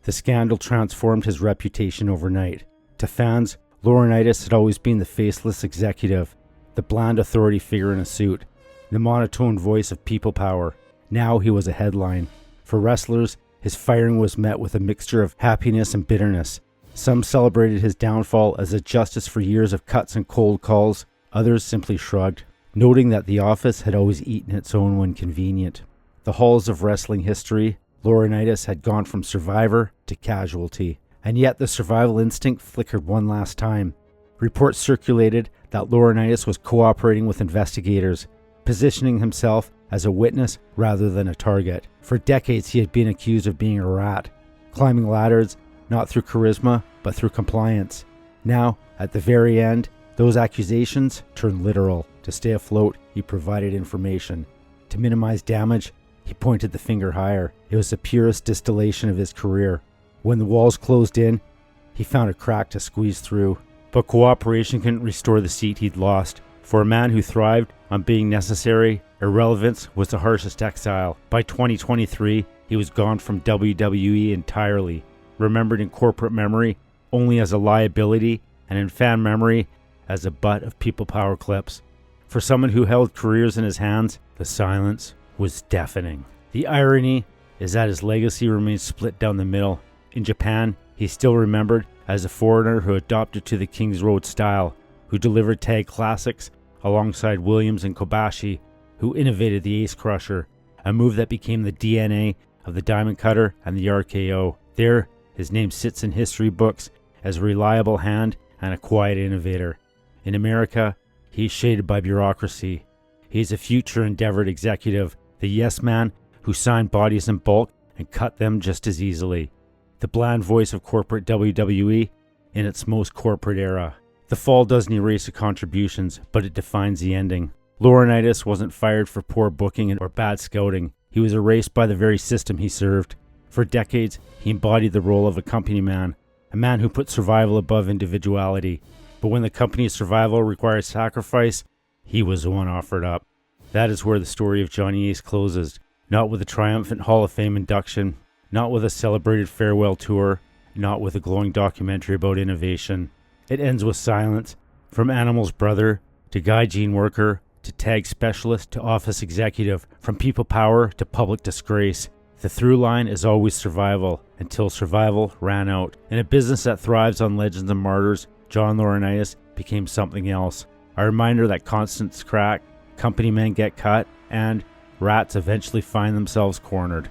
The scandal transformed his reputation overnight. To fans, Laurinaitis had always been the faceless executive, the bland authority figure in a suit, the monotone voice of people power. Now he was a headline. For wrestlers, his firing was met with a mixture of happiness and bitterness. Some celebrated his downfall as a justice for years of cuts and cold calls. Others simply shrugged, noting that the office had always eaten its own when convenient. The halls of wrestling history, Laurinaitis had gone from survivor to casualty. And yet the survival instinct flickered one last time. Reports circulated that Laurinaitis was cooperating with investigators, positioning himself as a witness rather than a target. For decades he had been accused of being a rat, climbing ladders not through charisma but through compliance. Now, at the very end, those accusations turned literal. To stay afloat, he provided information. To minimize damage, he pointed the finger higher. It was the purest distillation of his career. When the walls closed in, he found a crack to squeeze through. But cooperation couldn't restore the seat he'd lost. For a man who thrived on being necessary, irrelevance was the harshest exile. By 2023, he was gone from WWE entirely, remembered in corporate memory only as a liability, and in fan memory as a butt of people power clips. For someone who held careers in his hands, the silence was deafening. The irony is that his legacy remains split down the middle. In Japan, he's still remembered as a foreigner who adopted to the King's Road style, who delivered tag classics alongside Williams and Kobashi, who innovated the Ace Crusher, a move that became the DNA of the Diamond Cutter and the RKO. There, his name sits in history books as a reliable hand and a quiet innovator. In America, he's shaded by bureaucracy. He's a future endeavored executive, the yes man who signed bodies in bulk and cut them just as easily. The bland voice of corporate WWE in its most corporate era. The fall doesn't erase the contributions, but it defines the ending. Laurinaitis wasn't fired for poor booking or bad scouting. He was erased by the very system he served. For decades, he embodied the role of a company man, a man who put survival above individuality. But when the company's survival required sacrifice, he was the one offered up. That is where the story of Johnny Ace closes, not with a triumphant Hall of Fame induction, not with a celebrated farewell tour, not with a glowing documentary about innovation. It ends with silence, from Animal's brother to Gaijin worker to tag specialist to office executive, from people power to public disgrace. The through line is always survival, until survival ran out. In a business that thrives on legends and martyrs, John Laurinaitis became something else. A reminder that constants crack, company men get cut, and rats eventually find themselves cornered.